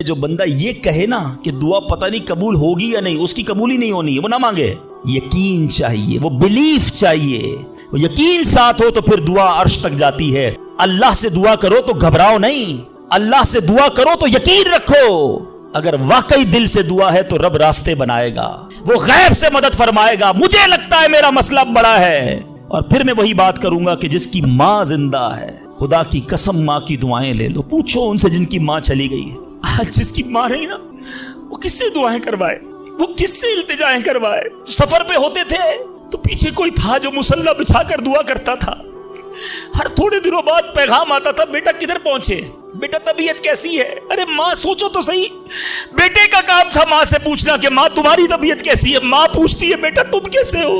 जो बंदा ये कहे ना कि दुआ पता नहीं कबूल होगी या नहीं, उसकी कबूल ही नहीं होनी है, वो ना मांगे। यकीन चाहिए, वो बिलीफ चाहिए, वो यकीन साथ हो तो फिर दुआ अर्श तक जाती है। अल्लाह से दुआ करो तो घबराओ नहीं, अल्लाह से दुआ करो तो यकीन रखो। अगर वाकई दिल से दुआ है तो रब रास्ते बनाएगा, वो गैब से मदद फरमाएगा। मुझे लगता है मेरा मसला बड़ा है। और फिर मैं वही बात करूंगा कि जिसकी माँ जिंदा है, खुदा की कसम माँ की दुआएं ले लो, पूछो उनसे जिनकी माँ चली गई है। आज जिसकी माँ नहीं ना, वो किससे दुआएं करवाए, वो किससे इल्तिजाएं करवाए। सफर पे होते थे तो पीछे कोई था जो मुसल्ला बिछाकर दुआ करता था। हर थोड़े दिनों बाद पैगाम आता था, बेटा किधर पहुंचे, बेटा तबीयत कैसी है। अरे माँ सोचो तो सही, बेटे का काम था माँ से पूछना कि माँ तुम्हारी तबीयत कैसी है। माँ पूछती है बेटा तुम कैसे हो।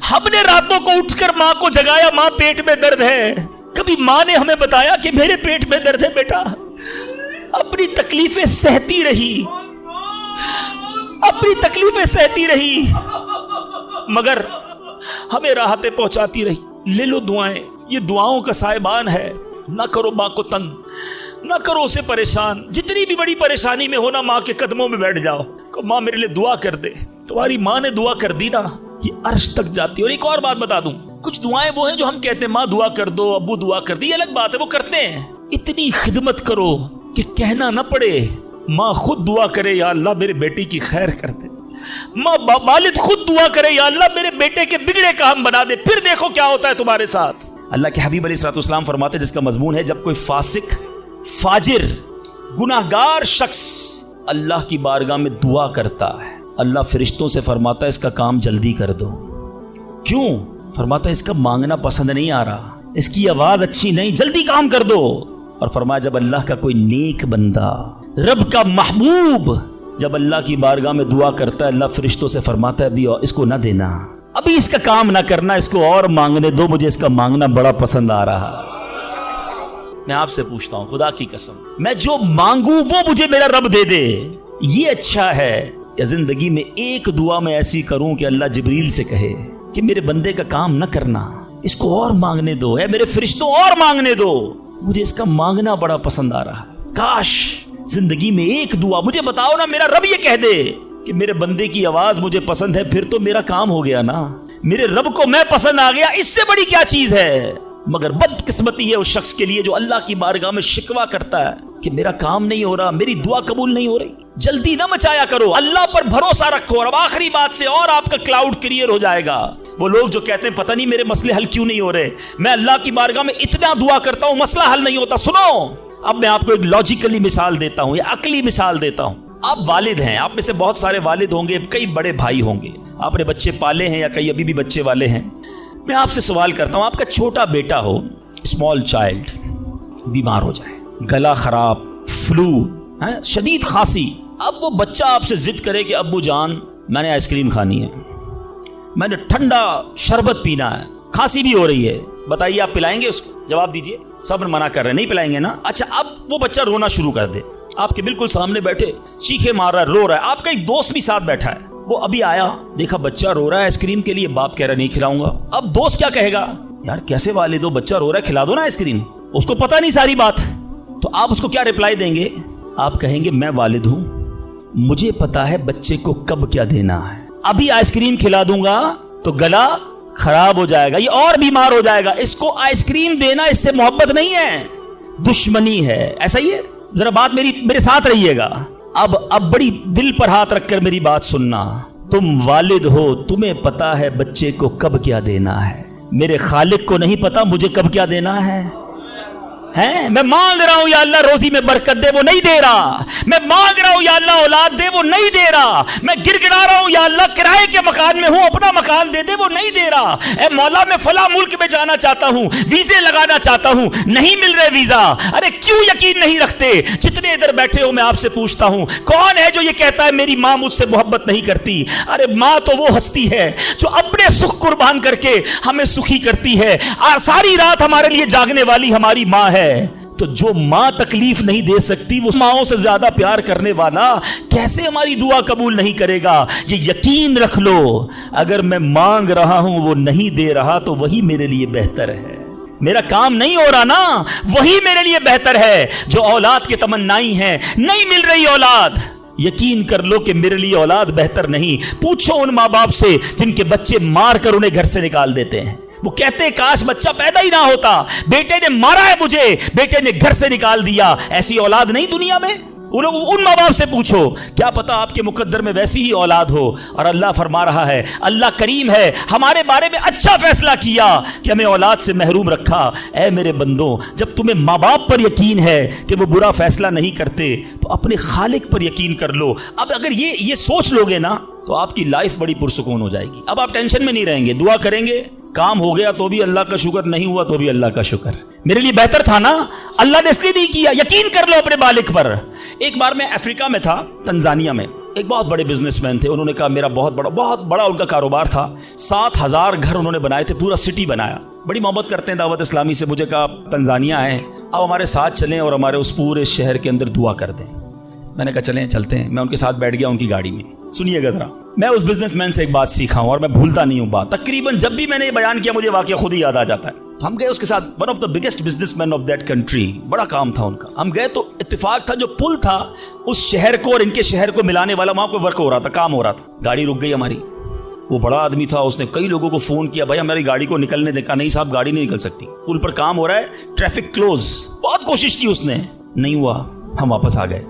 हमने रातों को उठकर माँ को जगाया, माँ पेट में दर्द है। कभी माँ ने हमें बताया कि मेरे पेट में दर्द है बेटा। अपनी तकलीफें सहती रही, अपनी तकलीफें सहती रही, मगर हमें राहतें पहुंचाती रही। ले लो दुआएं, ये दुआओं का साहिबान है। ना करो माँ को तंग, ना करो उसे परेशान। जितनी भी बड़ी परेशानी में हो ना, माँ के कदमों में बैठ जाओ, को माँ मेरे लिए दुआ कर दे। तुम्हारी माँ ने दुआ कर दी ना, ये अर्श तक जाती है। और एक और बात बता दूं, कुछ दुआएं वो हैं जो हम कहते हैं माँ दुआ कर दो, अब्बू दुआ कर दी, अलग बात है, वो करते हैं। इतनी खिदमत करो कि कहना ना पड़े, माँ खुद दुआ करे या अल्लाह मेरे बेटी की खैर कर दे। माँ वालिद खुद दुआ करे या अल्लाह मेरे बेटे के बिगड़े काम बना दे। फिर देखो क्या होता है तुम्हारे साथ। अल्लाह के हबीब अलैहिस्सलाम फरमाते हैं, जिसका मजमून है, जब कोई फासिक, फाजिर, गुनाहगार शख्स अल्लाह की बारगाह में दुआ करता है, अल्लाह फरिश्तों से फरमाता है इसका काम जल्दी कर दो। क्यों? फरमाता है इसका मांगना पसंद नहीं आ रहा, इसकी आवाज अच्छी नहीं, जल्दी काम कर दो। और फरमाया जब अल्लाह का कोई नेक बंदा, रब का महबूब, जब अल्लाह की बारगाह में दुआ करता है, अल्लाह फरिश्तों से फरमाता है अभी इसको ना देना, अभी इसका काम ना करना, इसको और मांगने दो, मुझे इसका मांगना बड़ा पसंद आ रहा। मैं आपसे पूछता हूं खुदा की कसम, मैं जो मांगू वो मुझे मेरा रब दे दे, ये अच्छा है या जिंदगी में एक दुआ मैं ऐसी करूं कि अल्लाह जिब्रील से कहे कि मेरे बंदे का काम न करना, इसको और मांगने दो, है मेरे फरिश्तों और मांगने दो, मुझे इसका मांगना बड़ा पसंद आ रहा है। काश जिंदगी में एक दुआ मुझे बताओ ना, मेरा रब ये कह दे कि मेरे बंदे की आवाज मुझे पसंद है, फिर तो मेरा काम हो गया ना, मेरे रब को मैं पसंद आ गया, इससे बड़ी क्या चीज है। मगर बदकिस्मती है उस शख्स के लिए जो अल्लाह की बारगाह में शिकवा करता है कि मेरा काम नहीं हो रहा, मेरी दुआ कबूल नहीं हो रही। जल्दी ना मचाया करो, अल्लाह पर भरोसा रखो। और अब आखिरी बात से और आपका क्लाउड क्लियर हो जाएगा। वो लोग जो कहते हैं पता नहीं मेरे मसले हल क्यों नहीं हो रहे, मैं अल्लाह की बारगाह में इतना दुआ करता हूं मसला हल नहीं होता। सुनो, अब मैं आपको एक लॉजिकली मिसाल देता हूं या अकली मिसाल देता हूं। आप वालिद हैं, आप में से बहुत सारे वालिद होंगे, कई बड़े भाई होंगे, आपने बच्चे पाले हैं या कई अभी भी बच्चे वाले हैं। मैं आपसे सवाल करता हूं, आपका छोटा बेटा हो, स्मॉल चाइल्ड, बीमार हो जाए, गला खराब, फ्लू है, शदीद खांसी। अब वो बच्चा आपसे जिद करे कि अब्बू जान मैंने आइसक्रीम खानी है, मैंने ठंडा शरबत पीना है, खांसी भी हो रही है, बताइए आप पिलाएंगे उसको? जवाब दीजिए। सब मना कर रहे हैं, नहीं पिलाएंगे ना। अच्छा, अब वो बच्चा रोना शुरू कर दे, आपके बिल्कुल सामने बैठे चीखे मार रहा है, रो रहा है, आपका एक दोस्त भी साथ बैठा है, वो अभी आया, देखा बच्चा रो रहा है आइसक्रीम के लिए, बाप कह रहा नहीं खिलाऊंगा। अब दोस्त क्या कहेगा, यार कैसे वालिद हो, बच्चा रो रहा है, खिला दो ना आइसक्रीम। उसको पता नहीं सारी बात, तो आप उसको क्या रिप्लाई देंगे? आप कहेंगे मैं वालिद हूं, मुझे पता है बच्चे को कब क्या देना है, अभी आइसक्रीम खिला दूंगा तो गला खराब हो जाएगा, ये और बीमार हो जाएगा, इसको आइसक्रीम देना इससे मोहब्बत नहीं है, दुश्मनी है। ऐसा ही है, जरा बात मेरे साथ रहिएगा। अब बड़ी दिल पर हाथ रखकर मेरी बात सुनना। तुम वालिद हो, तुम्हें पता है बच्चे को कब क्या देना है, मेरे खालिक को नहीं पता मुझे कब क्या देना है। मैं मांग रहा हूं या अल्लाह रोजी में बरकत दे, वो नहीं दे रहा। मैं मांग रहा हूं या अल्लाह औलाद दे, वो नहीं दे रहा। मैं गिड़गिड़ा रहा हूं या अल्लाह किराए के मकान में हूं, अपना मकान दे दे, वो नहीं दे रहा। ए मौला मैं फला मुल्क में जाना चाहता हूं, वीजे लगाना चाहता हूं, नहीं मिल रहे वीजा। अरे क्यों यकीन नहीं रखते? जितने इधर बैठे हो मैं आपसे पूछता हूं, कौन है जो ये कहता है मेरी मां मुझसे मोहब्बत नहीं करती? अरे मां तो वो हस्ती है जो अपने सुख कुर्बान करके हमें सुखी करती है, और सारी रात हमारे लिए जागने वाली हमारी मां है। तो जो मां तकलीफ नहीं दे सकती, वो माओं से ज्यादा प्यार करने वाला कैसे हमारी दुआ कबूल नहीं करेगा? ये यकीन रख लो, अगर मैं मांग रहा हूं वो नहीं दे रहा तो वही मेरे लिए बेहतर है। मेरा काम नहीं हो रहा ना, वही मेरे लिए बेहतर है। जो औलाद के तमन्नाई है, नहीं मिल रही औलाद, यकीन कर लो कि मेरे लिए औलाद बेहतर नहीं। पूछो उन माँ बाप से जिनके बच्चे मार कर उन्हें घर से निकाल देते हैं। वो कहते हैं काश बच्चा पैदा ही ना होता, बेटे ने मारा है मुझे, बेटे ने घर से निकाल दिया। ऐसी औलाद नहीं दुनिया में। उन माँ बाप से पूछो, क्या पता आपके मुकद्दर में वैसी ही औलाद हो। और अल्लाह फरमा रहा है, अल्लाह करीम है, हमारे बारे में अच्छा फैसला किया कि हमें औलाद से महरूम रखा। ऐ मेरे बंदों, जब तुम्हें माँ बाप पर यकीन है कि वो बुरा फैसला नहीं करते, तो अपने खालिक पर यकीन कर लो। अब अगर ये सोच लोगे ना, तो आपकी लाइफ बड़ी पुरसुकून हो जाएगी। अब आप टेंशन में नहीं रहेंगे, दुआ करेंगे, काम हो गया तो भी अल्लाह का शुक्र, नहीं हुआ तो भी अल्लाह का शुक्र। मेरे लिए बेहतर था ना, अल्लाह ने इसलिए नहीं किया। यकीन कर लो अपने मालिक पर। एक बार मैं अफ्रीका में था, तंजानिया में। एक बहुत बड़े बिजनेसमैन थे, उन्होंने कहा मेरा बहुत बड़ा उनका कारोबार था। 7,000 घर उन्होंने बनाए थे, पूरा सिटी बनाया। बड़ी मोहब्बत करते हैं दावत इस्लामी से। मुझे कहा तंजानिया है, अब हमारे साथ चलें और हमारे उस पूरे शहर के अंदर दुआ कर दें। मैंने कहा चलें, चलते हैं। मैं उनके साथ बैठ गया उनकी गाड़ी में। सुनिएगा जरा, मैं उस बिजनेसमैन से एक बात सीखा हूं और मैं भूलता नहीं हूं बात। तकरीबन जब भी मैंने ये बयान किया, मुझे वाकया खुद ही याद आ जाता है। तो हम गए उसके साथ, one of the biggest businessman of that country, बड़ा काम था उनका। हम गए तो इत्तेफाक था, जो पुल था उस शहर को और इनके शहर को मिलाने वाला, वहां पर वर्क हो रहा था, काम हो रहा था। गाड़ी रुक गई हमारी। वो बड़ा आदमी था, उसने कई लोगों को फोन किया, भाई हमारी गाड़ी को निकलने देखा। नहीं साहब, गाड़ी नहीं निकल सकती, पुल पर काम हो रहा है, ट्रैफिक क्लोज। बहुत कोशिश की उसने, नहीं हुआ। हम वापस आ गए।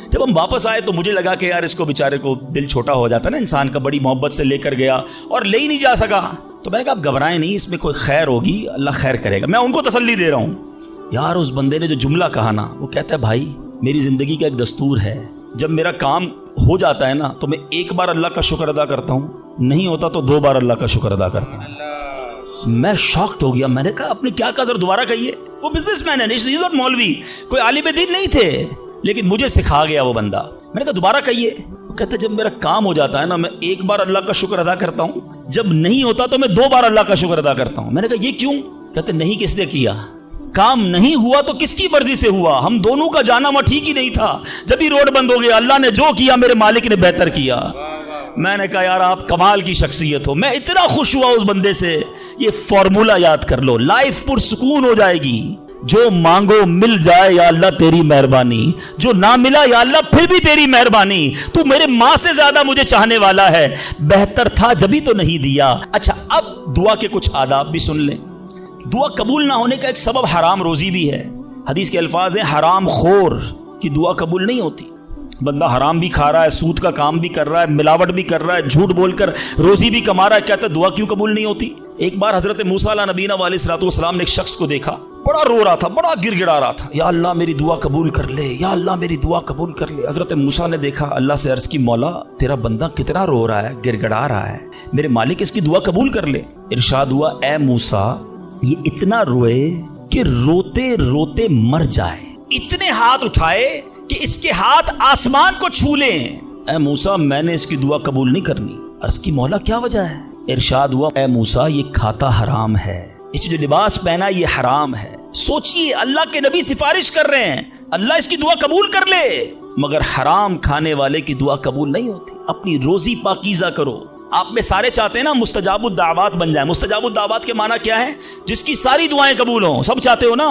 जब हम वापस आए तो मुझे लगा कि यार इसको बेचारे को दिल छोटा हो जाता है ना इंसान का। बड़ी मोहब्बत से लेकर गया और ले ही नहीं जा सका। तो मैंने कहा आप घबराएं नहीं, इसमें कोई खैर होगी, अल्लाह खैर करेगा। मैं उनको तसल्ली दे रहा हूँ। यार उस बंदे ने जो जुमला कहा ना, वो कहता है भाई मेरी जिंदगी का एक दस्तूर है, जब मेरा काम हो जाता है ना तो मैं एक बार अल्लाह का शुक्र अदा करता हूँ, नहीं होता तो 2 बार अल्लाह का शुक्र अदा करता हूँ। मैं शॉक्ड हो गया। मैंने कहा आपने क्या कहा, जरा दोबारा कहिए। वो बिजनेसमैन है, इज नॉट मौलवी, कोई आलिम दीन नहीं थे, लेकिन मुझे सिखा गया वो बंदा। मैंने कहा दोबारा कहिए। वो कहते जब मेरा काम हो जाता है ना, मैं एक बार अल्लाह का शुक्र अदा करता हूँ, जब नहीं होता तो मैं 2 बार अल्लाह का शुक्र अदा करता हूँ। मैंने कहा ये क्यों? कहते नहीं किसने किया, काम नहीं हुआ तो किसकी मर्जी से हुआ, हम दोनों का जाना वहां ठीक ही नहीं था। जब ही रोड बंद हो गया, अल्लाह ने जो किया मेरे मालिक ने बेहतर किया। मैंने कहा यार आप कमाल की शख्सियत हो। मैं इतना खुश हुआ उस बंदे से। ये फॉर्मूला याद कर लो, लाइफ पुरसुकून हो जाएगी। जो मांगो मिल जाए या अल्लाह तेरी मेहरबानी, जो ना मिला या अल्लाह फिर भी तेरी मेहरबानी। तू मेरे माँ से ज्यादा मुझे चाहने वाला है, बेहतर था जभी तो नहीं दिया। अच्छा, अब दुआ के कुछ आदाब भी सुन लें। दुआ कबूल ना होने का एक सबब हराम रोजी भी है। हदीस के अल्फाज हैं, हराम खोर की दुआ कबूल नहीं होती। बंदा हराम भी खा रहा है, सूद का काम भी कर रहा है, मिलावट भी कर रहा है, झूठ बोलकर रोजी भी कमा रहा है, कहता है दुआ क्यों कबूल नहीं होती। एक बार हजरत मूसा नबीना अलैहिस्सलाम ने एक शख्स को देखा, बड़ा रो रहा था, बड़ा गिड़गिड़ा रहा था, या अल्लाह मेरी दुआ कबूल कर ले, या अल्लाह मेरी दुआ कबूल कर ले। हजरत मूसा ने देखा, अल्लाह से अर्ज की, मौला तेरा बंदा कितना रो रहा है, गिड़गिड़ा रहा है, मेरे मालिक इसकी दुआ कबूल कर ले। इरशाद हुआ, ए मूसा ये इतना रोए कि रोते रोते मर जाए, इतने हाथ उठाए कि इसके हाथ आसमान को छू लें। ए मूसा मैंने इसकी दुआ कबूल नहीं करनी। अर्ज की, मौला क्या वजह है? इरशाद हुआ, ए मूसा ये खाता हराम है, इसे जो लिबास पहना ये हराम है। सोचिए, अल्लाह के नबी सिफारिश कर रहे हैं, अल्लाह इसकी दुआ कबूल कर ले, मगर हराम खाने वाले की दुआ कबूल नहीं होती। अपनी रोजी पाकीज़ा करो। आप में सारे चाहते हैं ना मुस्तजाबुद दावत बन जाए। मुस्तजाबुद दावत के माना क्या है? जिसकी सारी दुआएं कबूल हों। सब चाहते हो ना?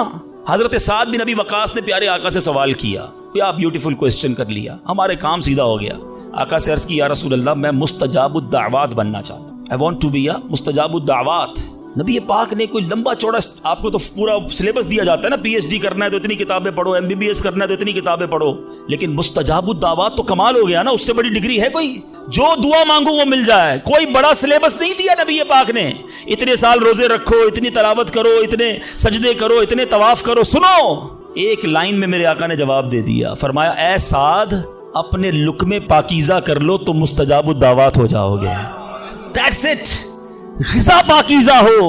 हजरत साद बिन नबी वकास ने प्यारे आका से सवाल किया, क्या ब्यूटीफुल क्वेश्चन कर लिया, हमारे काम सीधा हो गया। आका से अर्ज की, या रसूल अल्लाह मैं मुस्तजाबुद दावत बनना चाहता हूं, I want to be a मुस्तजाबुद दावत। नबी पाक ने कोई लंबा चौड़ा, आपको तो पूरा सिलेबस दिया जाता है ना, पीएचडी करना है तो इतनी किताबें पढ़ो, एमबीबीएस करना है तो इतनी किताबें पढ़ो, लेकिन मुस्तजाबुद दावत तो कमाल हो गया ना, उससे बड़ी डिग्री है कोई? जो दुआ मांगो वो मिल जाए। कोई बड़ा सिलेबस नहीं दिया नबी पाक ने, इतने साल रोजे रखो, इतनी तलावत करो, इतने सजदे करो, इतने तवाफ करो। सुनो, एक लाइन में मेरे आका ने जवाब दे दिया, फरमाया, ए साद अपने लुक्मे पाकीज़ा कर लो तो मुस्तजाबुद दावत हो जाओगे। That's it. ग़िज़ा पाकीज़ा हो,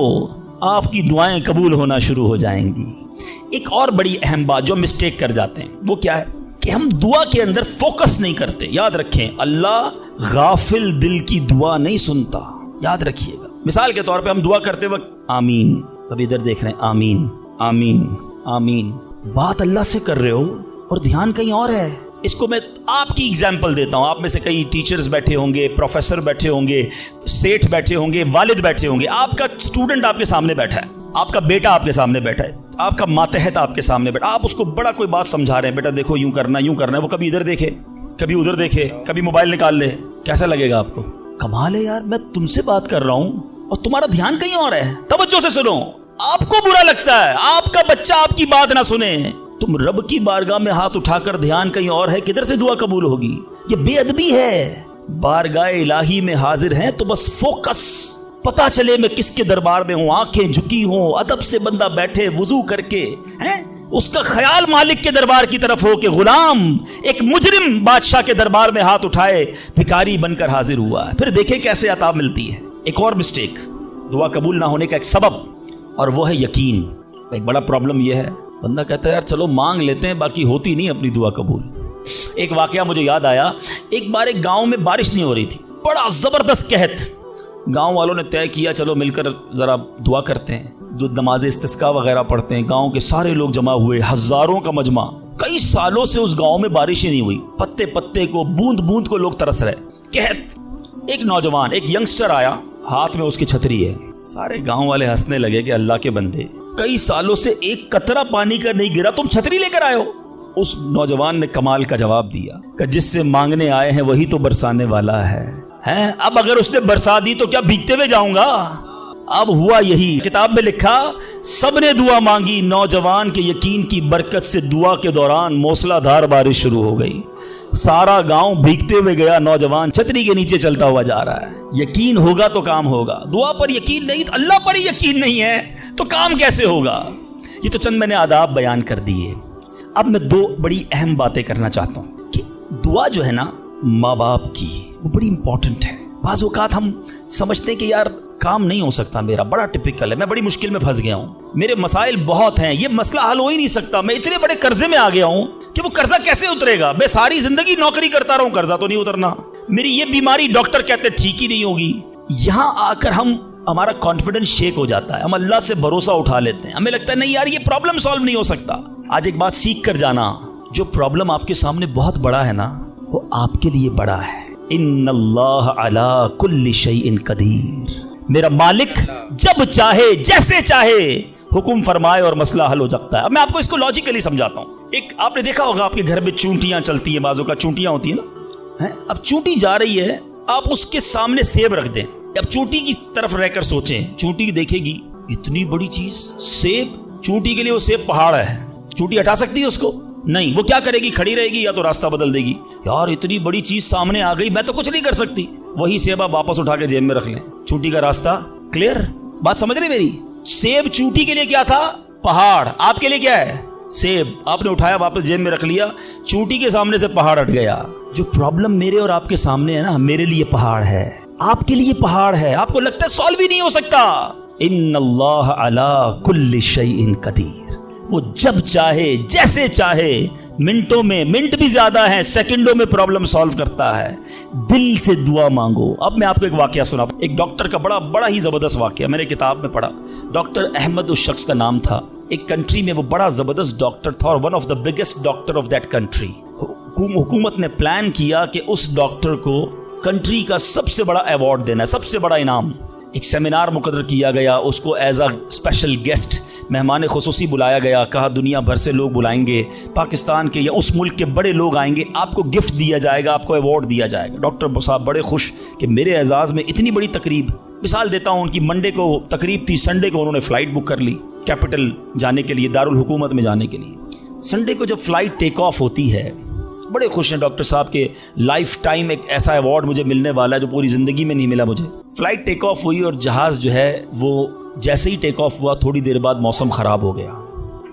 आपकी दुआएं कबूल होना शुरू हो जाएंगी। एक और बड़ी अहम बात जो मिस्टेक कर जाते हैं वो क्या है कि हम दुआ के अंदर फोकस नहीं करते। याद रखें, अल्लाह गाफिल दिल की दुआ नहीं सुनता, याद रखिएगा। मिसाल के तौर पे हम दुआ करते वक्त आमीन, अभी इधर देख रहे हैं, आमीन आमीन आमीन, बात अल्लाह से कर रहे हो और ध्यान कहीं और है। इसको मैं आपकी एग्जाम्पल देता हूं। आप में से कई टीचर्स बैठे होंगे, प्रोफेसर बैठे होंगे, सेठ बैठे होंगे, वालिद बैठे होंगे, आपका स्टूडेंट आपके सामने बैठा है, आपका बेटा आपके सामने बैठा है, आपका मातहत आपके सामने बैठा, आप उसको बड़ा कोई बात समझा रहे हैं, बेटा देखो यूं करना है, वो कभी इधर देखे, कभी उधर देखे, कभी मोबाइल निकाल ले, कैसा लगेगा आपको? कमाल है यार, मैं तुमसे बात कर रहा हूं और तुम्हारा ध्यान कहीं और है। तवज्जो से सुनो। आपको बुरा लगता है आपका बच्चा आपकी बात ना सुने, तुम रब की बारगाह में हाथ उठाकर ध्यान कहीं और है, किधर से दुआ कबूल होगी? ये बेअदबी है। बारगाह इलाही में हाजिर हैं तो बस फोकस, पता चले मैं किसके दरबार में हूं, आंखें झुकी हों, अदब से बंदा बैठे वुजू करके, हैं उसका ख्याल मालिक के दरबार की तरफ हो कि गुलाम एक मुजरिम बादशाह के दरबार में हाथ उठाए भिखारी बनकर हाजिर हुआ है। फिर देखे कैसे अता मिलती है। एक और मिस्टेक, दुआ कबूल ना होने का एक सबब, और वो है यकीन। एक बड़ा प्रॉब्लम यह है, बंदा कहता है यार चलो मांग लेते हैं, बाकी होती नहीं अपनी दुआ कबूल। एक वाकया मुझे याद आया, एक बार एक गांव में बारिश नहीं हो रही थी, बड़ा जबरदस्त कहत। गांव वालों ने तय किया चलो मिलकर जरा दुआ करते हैं, नमाज इस्तिस्का वगैरह पढ़ते हैं। गांव के सारे लोग जमा हुए, हजारों का मजमा। कई सालों से उस गांव में बारिश ही नहीं हुई, पत्ते पत्ते को, बूंद बूंद को लोग तरस रहे। कहत एक नौजवान, एक यंगस्टर आया, हाथ में उसकी छतरी है। सारे गांव वाले हंसने लगे कि अल्लाह के बंदे, कई सालों से एक कतरा पानी का नहीं गिरा, तुम छतरी लेकर आए हो। उस नौजवान ने कमाल का जवाब दिया कि जिससे मांगने आए हैं वही तो बरसाने वाला है। अब अगर उसने बरसा दी तो क्या भीगते हुए जाऊंगा? अब हुआ यही, किताब में लिखा सबने दुआ मांगी, नौजवान के यकीन की बरकत से दुआ के दौरान मूसलाधार बारिश शुरू हो गई। सारा गांव भीगते हुए गया, नौजवान छतरी के नीचे चलता हुआ जा रहा है। यकीन होगा तो काम होगा, दुआ पर यकीन नहीं, अल्लाह पर ही यकीन नहीं है तो काम कैसे होगा? ये तो चंद मैंने आदाब बयान कर दिए। अब मैं दो बड़ी अहम बातें करना चाहता हूं कि दुआ जो है ना माँ बाप की, वो बड़ी इंपॉर्टेंट है। बाज़ औक़ात हम समझते हैं कि यार काम नहीं हो सकता, मेरा बड़ा टिपिकल है, मैं बड़ी मुश्किल में फंस गया हूँ, मेरे मसाइल बहुत हैं, ये मसला हल हो ही नहीं सकता, मैं इतने बड़े कर्जे में आ गया हूँ कि वो कर्जा कैसे उतरेगा? मैं सारी जिंदगी नौकरी करता रहूं, कर्जा तो नहीं उतरना, मेरी ये बीमारी डॉक्टर कहते ठीक ही नहीं होगी। यहां आकर हमारा कॉन्फिडेंस शेक हो जाता है, हम अल्लाह से भरोसा उठा लेते हैं, हमें लगता है नहीं यार ये प्रॉब्लम सॉल्व नहीं हो सकता। आज एक बात सीख कर जाना, जो प्रॉब्लम आपके सामने बहुत बड़ा है ना, वो आपके लिए बड़ा है। इन्नल्लाह अला कुल्ली शैइन कदीर, मेरा मालिक जब चाहे जैसे चाहे हुक्म फरमाए और मसला हल हो सकता है। अब मैं आपको इसको लॉजिकली समझाता हूँ। एक आपने देखा होगा आपके घर में चूंटियां चलती हैं, बाजू का चूंटियां होती है ना, है? अब चूंटी जा रही है, आप उसके सामने सेब रख दें। अब चूंटी की तरफ रहकर सोचें, चूंटी देखेगी इतनी बड़ी चीज सेब, चूंटी के लिए वो सेब पहाड़ है, चूंटी हटा सकती है उसको? नहीं। वो क्या करेगी? खड़ी रहेगी या तो रास्ता बदल देगी। यार इतनी बड़ी चीज सामने आ गई, मैं तो कुछ नहीं कर सकती। वही सेब आप वापस उठा के जेब में रख लें, चूंटी का रास्ता क्लियर। बात समझ रहे मेरी? सेब चूंटी के लिए क्या था? पहाड़। आपके लिए क्या है? सेब। आपने उठाया वापस जेब में रख लिया, चूंटी के सामने से पहाड़ हट गया। जो प्रॉब्लम मेरे और आपके सामने है ना, मेरे लिए पहाड़ है, आपके लिए पहाड़ है, आपको लगता है सॉल्व ही नहीं हो सकता। इन्नल्लाह अला कुल्ली शैइन कदीर, वो जब चाहे जैसे चाहे, मिनटों में, मिनट भी ज्यादा है, सेकंडों में प्रॉब्लम सॉल्व करता है। दिल से दुआ मांगो। अब मैं आपको एक वाकया सुना, एक डॉक्टर का बड़ा ही जबरदस्त वाकया, मैंने किताब में पढ़ा। डॉक्टर अहमद उस शख्स का नाम था। एक कंट्री में वो बड़ा जबरदस्त डॉक्टर था और one of the biggest doctor of that country. हुकूमत ने प्लान किया कि उस डॉक्टर को कंट्री का सबसे बड़ा अवार्ड देना है, सबसे बड़ा इनाम। एक सेमिनार मुकर्रर किया गया, उसको एज अ स्पेशल गेस्ट मेहमान खुसूसी बुलाया गया। कहा दुनिया भर से लोग बुलाएंगे, पाकिस्तान के या उस मुल्क के बड़े लोग आएंगे, आपको गिफ्ट दिया जाएगा, आपको अवार्ड दिया जाएगा। डॉक्टर साहब बड़े खुश कि मेरे एजाज़ में इतनी बड़ी तकरीब। मिसाल देता हूँ, उनकी मंडे को तकरीब थी, संडे को उन्होंने फ़्लाइट बुक कर ली कैपिटल जाने के लिए, दारुल हुकूमत में जाने के लिए। संडे को जब फ़्लाइट टेक ऑफ होती है, बड़े खुश हैं डॉक्टर साहब के लाइफ टाइम एक ऐसा अवार्ड मुझे मिलने वाला है जो पूरी ज़िंदगी में नहीं मिला मुझे। फ़्लाइट टेक ऑफ हुई और जहाज़ जो है वो जैसे ही टेक ऑफ हुआ, थोड़ी देर बाद मौसम ख़राब हो गया।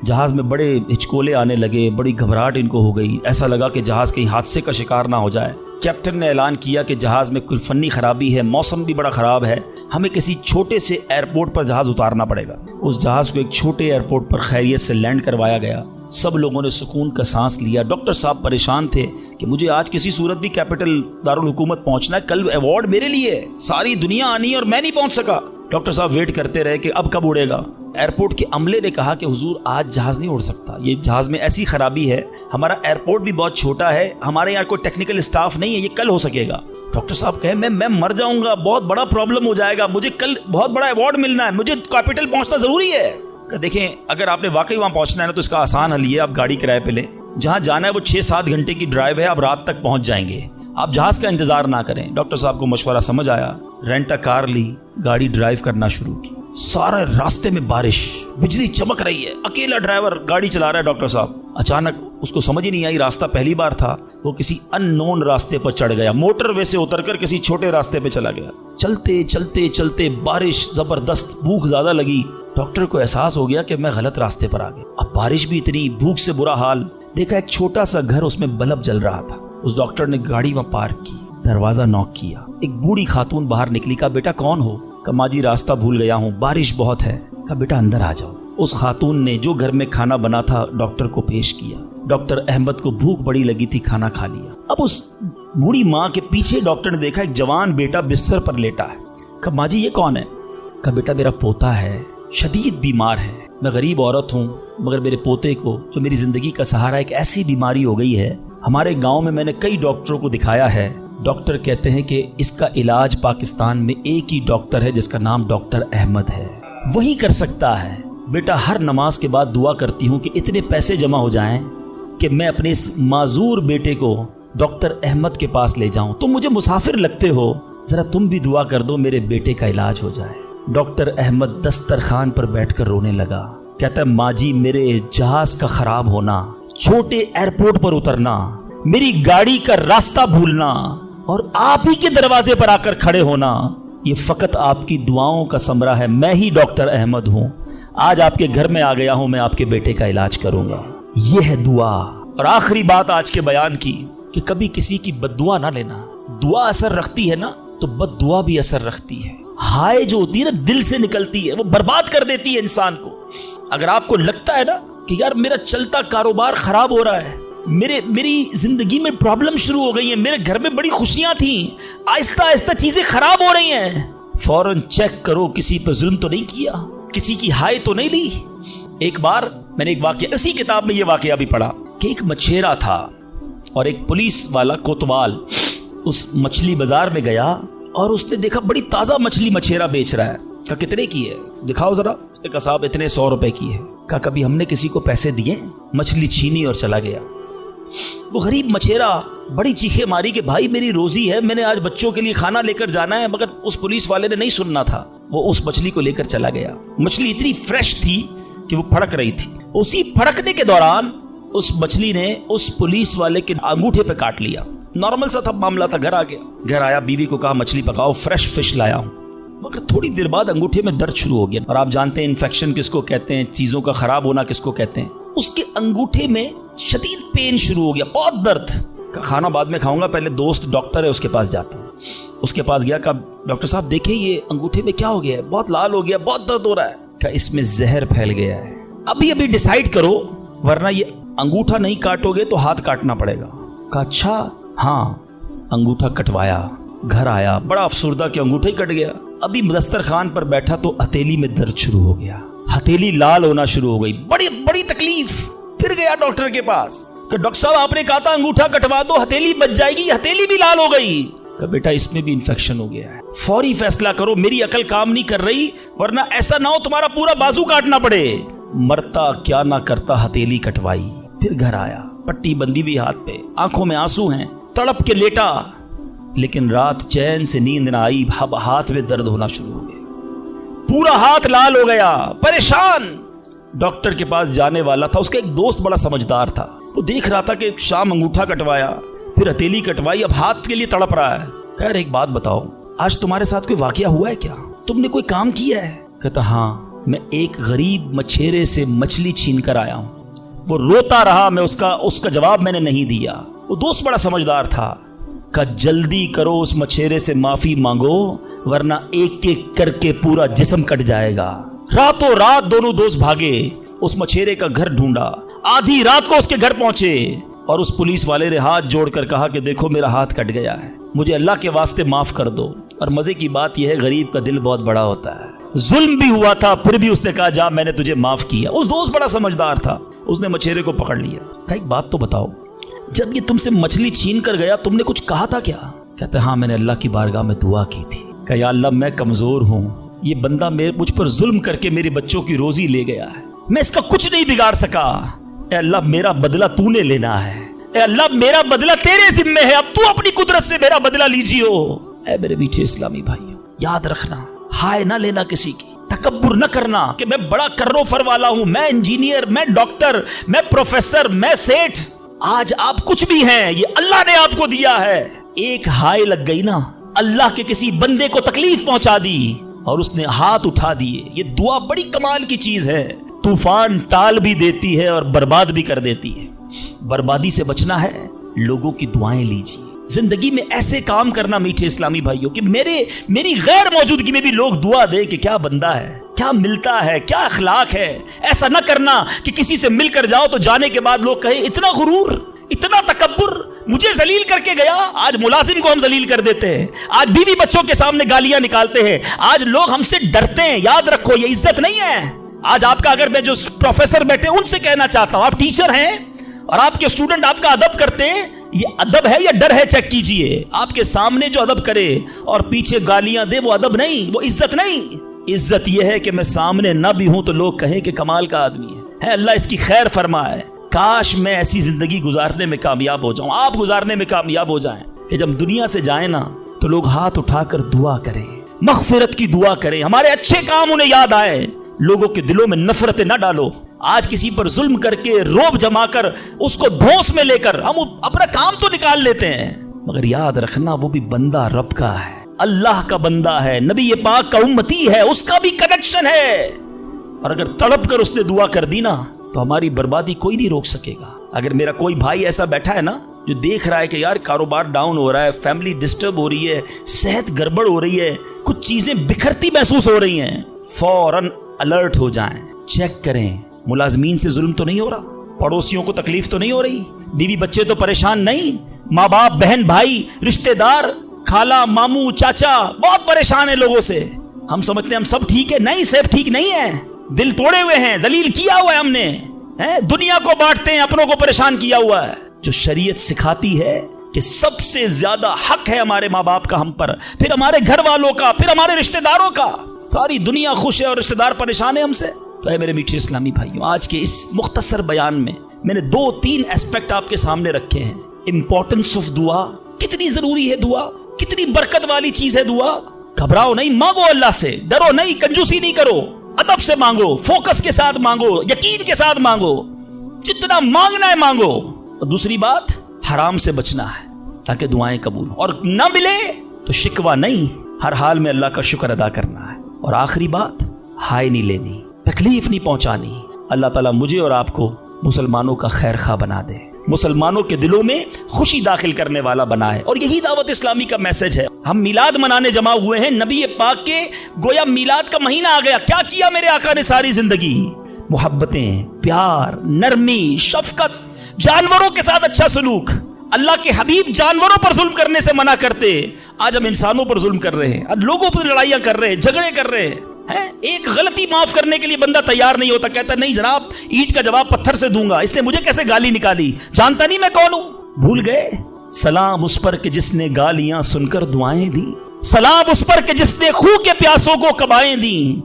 जहाज़ में बड़े हिचकोले आने लगे, बड़ी घबराहट इनको हो गई। ऐसा लगा कि जहाज़ कहीं हादसे का शिकार ना हो जाए। कैप्टन ने ऐलान किया कि जहाज़ में कोई फ़नी ख़राबी है, मौसम भी बड़ा ख़राब है, हमें किसी छोटे से एयरपोर्ट पर जहाज़ उतारना पड़ेगा। उस जहाज़ को एक छोटे एयरपोर्ट पर खैरियत से लैंड करवाया गया। सब लोगों ने सुकून का सांस लिया। डॉक्टर साहब परेशान थे कि मुझे आज किसी सूरत भी कैपिटल दारुल हुकूमत पहुंचना है, कल अवार्ड मेरे लिए, सारी दुनिया आनी है और मैं नहीं पहुंच सका। डॉक्टर साहब वेट करते रहे कि अब कब उड़ेगा। एयरपोर्ट के अमले ने कहा कि हुजूर आज जहाज़ नहीं उड़ सकता, ये जहाज़ में ऐसी खराबी है, हमारा एयरपोर्ट भी बहुत छोटा है, हमारे यहाँ कोई टेक्निकल स्टाफ नहीं है, ये कल हो सकेगा। डॉक्टर साहब कहे मैं मर जाऊंगा, बहुत बड़ा प्रॉब्लम हो जाएगा, मुझे कल बहुत बड़ा अवार्ड मिलना है, मुझे कैपिटल पहुंचना जरूरी है। देखें, अगर आपने वाकई वहां पहुंचना है ना तो इसका आसान हल ये, आप गाड़ी किराए पे लें, जहां जाना है वो 6-7 घंटे की ड्राइव है, आप रात तक पहुंच जाएंगे, आप जहाज का इंतजार ना करें। डॉक्टर साहब को मशवरा समझ आया, रेंट अ कार ली, गाड़ी ड्राइव करना शुरू की। सारे रास्ते में बारिश, बिजली चमक रही है, अकेला ड्राइवर गाड़ी चला रहा है। डॉक्टर साहब अचानक उसको समझ ही नहीं आई, रास्ता पहली बार था, वो किसी अननोन रास्ते पर चढ़ गया, मोटरवे से उतरकर किसी छोटे रास्ते पे चला गया। चलते चलते चलते बारिश जबरदस्त, भूख ज्यादा लगी। डॉक्टर को एहसास हो गया कि मैं गलत रास्ते पर आ गया। अब बारिश भी इतनी, भूख से बुरा हाल। देखा एक छोटा सा घर, उसमें बल्ब जल रहा था। उस डॉक्टर ने गाड़ी वहां पार्क की, दरवाजा नॉक किया। एक बूढ़ी खातून बाहर निकली। कहा बेटा कौन हो? कहा माँ जी रास्ता भूल गया हूँ, बारिश बहुत है। कहा बेटा अंदर आ जाओ। उस खातून ने जो घर में खाना बना था डॉक्टर को पेश किया। डॉक्टर अहमद को भूख बड़ी लगी थी, खाना खा लिया। अब उस बूढ़ी माँ के पीछे डॉक्टर ने देखा एक जवान बेटा बिस्तर पर लेटा है। कहा माँ जी ये कौन है? कहा बेटा मेरा पोता है, शदीद बीमार है, मैं गरीब औरत हूँ, मगर मेरे पोते को जो मेरी जिंदगी का सहारा, एक ऐसी बीमारी हो गई है, हमारे गांव में मैंने कई डॉक्टरों को दिखाया है, डॉक्टर कहते हैं कि इसका इलाज पाकिस्तान में एक ही डॉक्टर है जिसका नाम डॉक्टर अहमद है, वही कर सकता है। बेटा हर नमाज के बाद दुआ करती हूँ कि इतने पैसे जमा हो जाएं कि मैं अपने इस माजूर बेटे को डॉक्टर अहमद के पास ले जाऊं। तुम मुझे मुसाफिर लगते हो, जरा तुम भी दुआ कर दो मेरे बेटे का इलाज हो जाए। डॉक्टर अहमद दस्तरखान पर बैठकर रोने लगा। कहता है माँ जी मेरे जहाज का खराब होना, छोटे एयरपोर्ट पर उतरना, मेरी गाड़ी का रास्ता भूलना और आप ही के दरवाजे पर आकर खड़े होना, ये फकत आपकी दुआओं का समरा है। मैं ही डॉक्टर अहमद हूँ, आज आपके घर में आ गया हूँ, मैं आपके बेटे का इलाज करूंगा। ये है दुआ। और आखिरी बात आज के बयान की कि कभी किसी की बद्दुआ ना लेना। दुआ असर रखती है ना तो बद्दुआ भी असर रखती है। हाय जो होती है ना, दिल से निकलती है, वो बर्बाद कर देती है इंसान को। अगर आपको लगता है ना कि यार मेरा चलता कारोबार खराब हो रहा है, मेरी जिंदगी में प्रॉब्लम शुरू हो गई है, मेरे घर में बड़ी खुशियां थी, आहिस्ता आहिस्ता चीजें खराब हो रही हैं, फौरन चेक करो किसी पर जुल्म तो नहीं किया, किसी की हाय तो नहीं ली। एक बार मैंने एक वाकया, इसी किताब में ये वाकया भी पढ़ा कि एक मछेरा था और एक पुलिस वाला कोतवाल उस मछली बाजार में गया और उसने देखा बड़ी ताजा मछली मछेरा बेच रहा है। कहा कितने की है, दिखाओ जरा। उसने कहा साहब इतने 100 रुपए की है। कहा कभी हमने किसी को पैसे दिए? मछली छीनी और चला गया। वो गरीब मछेरा बड़ी चीखें मारी कि भाई मेरी रोजी है, मैंने आज बच्चों के लिए खाना लेकर जाना है, मगर उस पुलिस वाले ने नहीं सुनना था, वो उस मछली को लेकर चला गया। मछली इतनी फ्रेश थी कि वो फड़क रही थी। उसी फड़कने के दौरान उस मछली ने उस पुलिस वाले के अंगूठे पे काट लिया। नॉर्मल सा था मामला था। घर आ गया, घर आया, बीवी को कहा मछली पकाओ, फ्रेश फिश लाया हूं, मगर थोड़ी देर बाद अंगूठे में दर्द शुरू हो गया। और आप जानते हैं इन्फेक्शन किसको कहते हैं, चीजों का खराब होना किसको कहते हैं। उसके अंगूठे में शदीद पेन शुरू हो गया, बहुत दर्द। खाना बाद में खाऊंगा, पहले दोस्त डॉक्टर है उसके पास जाता हूँ। उसके पास गया, कहा डॉक्टर साहब देखिए ये अंगूठे में क्या हो गया है, बहुत लाल हो गया, बहुत दर्द हो रहा है। कहा इसमें जहर फैल गया है, अभी अभी डिसाइड करो वरना ये अंगूठा नहीं काटोगे तो हाथ काटना पड़ेगा। कहा अच्छा। हाँ, अंगूठा कटवाया, घर आया, बड़ा अफसुर्दा कि अंगूठा ही कट गया। अभी दस्तरखान पर बैठा तो हथेली में दर्द शुरू हो गया, हथेली लाल होना शुरू हो गई, बड़ी बड़ी तकलीफ। फिर गया डॉक्टर के पास कि डॉक्टर साहब आपने कहा था अंगूठा कटवा दो, हथेली बच जाएगी, हथेली भी लाल हो गई। कि बेटा इसमें भी इन्फेक्शन हो गया है, फौरी फैसला करो, मेरी अकल काम नहीं कर रही, वरना ऐसा ना हो तुम्हारा पूरा बाजू काटना पड़े। मरता क्या ना करता, हथेली कटवाई। फिर घर आया, पट्टी बंदी हुई हाथ पे, आंखों में आंसू हैं, तड़प के लेटा, लेकिन रात चैन से नींद ना आई। हाथ में दर्द होना शुरू हो गया, पूरा हाथ लाल हो गया, परेशान। डॉक्टर के पास जाने वाला था, उसका एक दोस्त बड़ा समझदार था, वो देख रहा था कि शाम अंगूठा कटवाया, फिर हथेली कटवाई, अब हाथ के लिए तड़प रहा है। कह रहे एक बात बताओ, आज तुम्हारे साथ कोई वाकया हुआ है क्या, तुमने कोई काम किया है? कहता हाँ, मैं एक गरीब मछेरे से मछली छीन कर आया हूं। वो रोता रहा, मैं उसका जवाब मैंने नहीं दिया। वो दोस्त बड़ा समझदार था। का जल्दी करो, उस मछेरे से माफी मांगो, वरना एक एक करके पूरा जिस्म कट जाएगा। रातों रात दोनों दोस्त भागे, उस मछेरे का घर ढूंढा, आधी रात को उसके घर पहुंचे और उस पुलिस वाले ने हाथ जोड़कर कहा कि देखो मेरा हाथ कट गया है, मुझे अल्लाह के वास्ते माफ कर दो। और मजे की बात यह है, गरीब का दिल बहुत बड़ा होता है, जुल्म भी हुआ था फिर भी उसने कहा जा मैंने तुझे माफ किया। उस दोस्त बड़ा समझदार था, उसने मछेरे को पकड़ लिया। कहा एक बात तो बताओ, जब ये तुमसे मछली छीन कर गया तुमने कुछ कहा था क्या? कहते हाँ मैंने अल्लाह की बारगाह में दुआ की थी, कहा या अल्लाह मैं कमजोर हूँ, ये बंदा मुझ पर जुल्म करके मेरे बच्चों की रोजी ले गया है, मैं इसका कुछ नहीं बिगाड़ सका, ए अल्लाह मेरा बदला तूने लेना है, ए अल्लाह मेरा बदला तेरे जिम्मे है, अब तू अपनी कुदरत से मेरा बदला लीजियो। ए मेरे मीठे इस्लामी भाइयों, याद रखना, हाय ना लेना किसी की, तकब्बुर न करना कि मैं बड़ा कर्रोफर वाला हूं, मैं इंजीनियर, मैं डॉक्टर, मैं प्रोफेसर, मैं सेठ। आज आप कुछ भी हैं, ये अल्लाह ने आपको दिया है। एक हाय लग गई ना, अल्लाह के किसी बंदे को तकलीफ पहुंचा दी और उसने हाथ उठा दिए। ये दुआ बड़ी कमाल की चीज है, तूफान टाल भी देती है और बर्बाद भी कर देती है। बर्बादी से बचना है, लोगों की दुआएं लीजिए। जिंदगी में ऐसे काम करना मीठे इस्लामी भाइयों कि मेरी गैर मौजूदगी में भी लोग दुआ दे कि क्या बंदा है, क्या मिलता है, क्या अखलाक है। ऐसा ना करना कि किसी से मिलकर जाओ तो जाने के बाद लोग कहे इतना गुरूर, इतना तकब्बुर, मुझे जलील करके गया। आज मुलाजिम को हम जलील कर देते हैं, आज बीवी बच्चों के सामने गालियां निकालते हैं, आज लोग हमसे डरते हैं। याद रखो ये इज्जत नहीं है। आज आपका, अगर मैं जो प्रोफेसर बैठे उनसे कहना चाहता हूं, आप टीचर हैं और आपके स्टूडेंट आपका अदब करते हैं, ये अदब है या डर है, चेक कीजिए। आपके सामने जो अदब करे और पीछे गालियां दे, वो अदब नहीं, वो इज्जत नहीं। इज्जत यह है कि मैं सामने ना भी हूं तो लोग कहें कि कमाल का आदमी है। अल्लाह इसकी खैर फरमाए। काश मैं ऐसी जिंदगी गुजारने में कामयाब हो जाऊं, आप गुजारने में कामयाब हो जाएं कि जब दुनिया से जाए ना तो लोग हाथ उठाकर दुआ करें, मग़फ़िरत की दुआ करें, हमारे अच्छे काम उन्हें याद आए। लोगों के दिलों में नफरतें ना डालो। आज किसी पर जुल्म करके, रोब जमाकर, उसको धौंस में लेकर हम अपना काम तो निकाल लेते हैं, मगर याद रखना वो भी बंदा रब का है, अल्लाह का बंदा है, नबी पाक का उम्मती है, उसका भी कनेक्शन है। और अगर तड़प कर उसने दुआ कर दी ना तो हमारी बर्बादी कोई नहीं रोक सकेगा। अगर मेरा कोई भाई ऐसा बैठा है ना जो देख रहा है कि यार कारोबार डाउन हो रहा है, फैमिली डिस्टर्ब हो रही है, सेहत गड़बड़ हो रही है, कुछ चीजें बिखरती महसूस हो रही हैं, फौरन अलर्ट हो जाएं, चेक करें मुलाजमीन से जुल्म तो नहीं हो रहा, पड़ोसियों को तकलीफ तो नहीं हो रही, बीवी बच्चे तो परेशान नहीं, माँ बाप, बहन भाई, रिश्तेदार, खाला मामू चाचा बहुत परेशान है लोगों से। हम समझते हैं हम सब ठीक है, नहीं, सब ठीक नहीं है, दिल तोड़े हुए हैं, जलील किया हुआ है हमने, दुनिया को बांटते हैं, अपनों को परेशान किया हुआ है। जो शरीयत सिखाती है कि सबसे ज्यादा हक है हमारे माँ बाप का हम पर, फिर हमारे घर वालों का, फिर हमारे रिश्तेदारों का। सारी दुनिया खुश है और रिश्तेदार परेशान है हमसे। तो है मेरे मीठे इस्लामी भाइयों, आज के इस मुख्तसर बयान में मैंने 2-3 एस्पेक्ट आपके सामने रखे हैं। इंपॉर्टेंस ऑफ दुआ, कितनी जरूरी है दुआ, कितनी बरकत वाली चीज है दुआ। घबराओ नहीं, मांगो अल्लाह से, डरो नहीं, कंजूसी नहीं करो, अदब से मांगो, फोकस के साथ मांगो, यकीन के साथ मांगो, जितना मांगना है मांगो। और दूसरी बात, हराम से बचना है ताकि दुआएं कबूल हो, और ना मिले तो शिकवा नहीं, हर हाल में अल्लाह का शुक्र अदा करना है। और आखिरी बात, हाय नहीं लेनी, तकलीफ नहीं पहुंचानी। अल्लाह ताला मुझे और आपको मुसलमानों का खैर खा बना दे, मुसलमानों के दिलों में खुशी दाखिल करने वाला बनाए। और यही दावत इस्लामी का मैसेज है। हम मिलाद मनाने जमा हुए हैं, नबी पाक के गोया मिलाद का महीना आ गया। क्या किया मेरे आका ने सारी जिंदगी? मोहब्बतें, प्यार, नरमी, शफकत, जानवरों के साथ अच्छा सलूक। अल्लाह के हबीब जानवरों पर जुल्म करने से मना करते, आज हम इंसानों पर जुल्म कर रहे हैं, आज लोगों पर लड़ाइयां कर रहे हैं, झगड़े कर रहे हैं। एक गलती माफ करने के लिए बंदा तैयार नहीं होता, कहता नहीं जनाब ईंट का जवाब पत्थर से दूंगा, इसने मुझे कैसे गाली निकाली, जानता नहीं मैं कौन हूं। भूल गए? सलाम उस पर के जिसने गालियां सुनकर दुआएं दी, सलाम उस पर के जिसने खूह के प्यासों को कबाएं दी।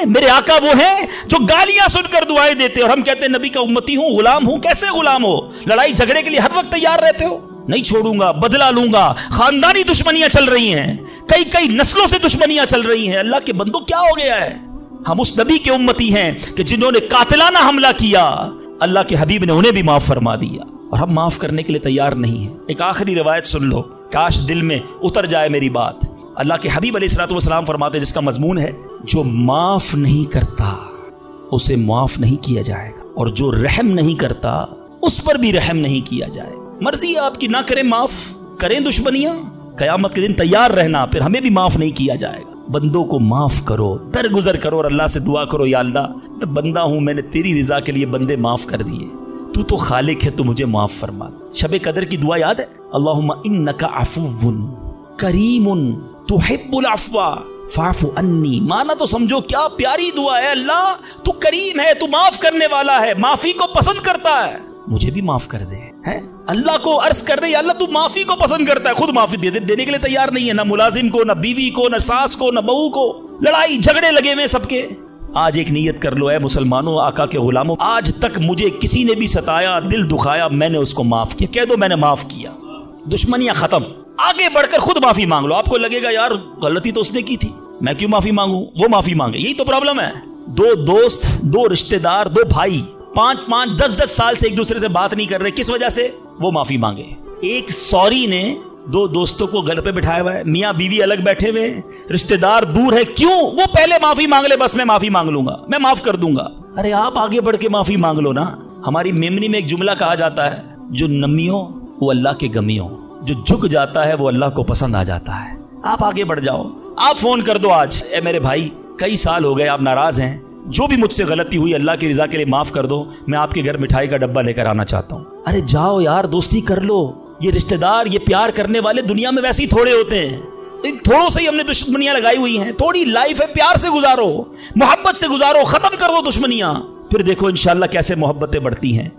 मेरे आका वो हैं जो गालियां सुनकर दुआएं देते, और हम कहते हैं नबी का उम्मती हूं, गुलाम हूं। कैसे गुलाम हो? लड़ाई झगड़े के लिए हर वक्त तैयार रहते हो, नहीं छोड़ूंगा, बदला लूंगा। खानदानी दुश्मनियां चल रही हैं, कई नस्लों से दुश्मनियां चल रही हैं। अल्लाह के बंदों क्या हो गया है? हम उस नबी के उम्मती हैं कि जिन्होंने कातिलाना हमला किया, अल्लाह के हबीब ने उन्हें भी माफ फरमा दिया, और हम माफ करने के लिए तैयार नहीं है। एक आखिरी रिवायत सुन लो, काश दिल में उतर जाए मेरी बात। अल्लाह के हबीब अलैहिस्सलातु वस्सलाम फरमाते, जिसका मजमून है, जो माफ नहीं करता उसे माफ नहीं किया जाएगा, और जो रहम नहीं करता उस पर भी रहम नहीं किया जाएगा। मर्जी है आपकी, ना करें माफ, करें दुश्मनियां, कयामत के दिन तैयार रहना, फिर हमें भी माफ नहीं किया जाएगा। बंदों को माफ करो, दरगुजर करो और अल्लाह से दुआ करो, या अल्लाह मैं बंदा हूं, मैंने तेरी रिजा के लिए बंदे माफ कर दिए, तू तो खालिक है, तू मुझे माफ फरमा। शबे कदर की दुआ याद है? अल्लाहुम्मा इन्नका अफुव्वुन करीमुन तुहिब्बुल अफ़्वा फ़अफ़ु अन्नी। माना तो समझो क्या प्यारी दुआ है। अल्लाह तू करीम है, तू माफ करने वाला है, माफी को पसंद करता है, मुझे भी माफ कर दे। है। अल्लाह को अर्ज कर रही है, अल्लाह तू माफी को पसंद करता है, खुद माफी देने के लिए तैयार नहीं है, ना मुलाजिम को, ना बीवी को, ना सास को, ना बहू को। लड़ाई झगड़े लगे हुए सबके। आज एक नियत कर लो, है मुसलमानों, आका के गुलामों, आज तक मुझे किसी ने भी सताया, दिल दुखाया, मैंने उसको माफ किया। कह दो मैंने माफ किया, दुश्मनियां खत्म। आगे बढ़कर खुद माफी मांग लो। आपको लगेगा यार गलती तो उसने की थी, मैं क्यों माफी मांगू, वो माफी मांगे। यही तो प्रॉब्लम है। दो दोस्त, दो रिश्तेदार, दो भाई 5-5, 10-10 साल से एक दूसरे से बात नहीं कर रहे, किस वजह से? वो माफी मांगे। एक सॉरी ने दो दोस्तों को घर पे बिठाया हुआ है, मियाँ बीवी अलग बैठे हुए, रिश्तेदार दूर है, क्यों? वो पहले माफी मांग ले, बस मैं माफी मांग लूंगा, मैं माफ कर दूंगा। अरे आप आगे बढ़ के माफी मांग लो ना। हमारी मेमनी में एक जुमला कहा जाता है, जो नमी हो वो अल्लाह के गमी हो, जो झुक जाता है वो अल्लाह को पसंद आ जाता है। आप आगे बढ़ जाओ, आप फोन कर दो आज, ए मेरे भाई कई साल हो गए आप नाराज हैं, जो भी मुझसे गलती हुई अल्लाह की रजा के लिए माफ कर दो, मैं आपके घर मिठाई का डब्बा लेकर आना चाहता हूँ। अरे जाओ यार, दोस्ती कर लो। ये रिश्तेदार, ये प्यार करने वाले दुनिया में वैसे ही थोड़े होते हैं। इन थोड़ों से ही हमने दुश्मनियां लगाई हुई हैं। थोड़ी लाइफ है, प्यार से गुजारो, मोहब्बत से गुजारो, खत्म कर दो दुश्मनियां, फिर देखो इंशाल्लाह कैसे मोहब्बतें बढ़ती हैं।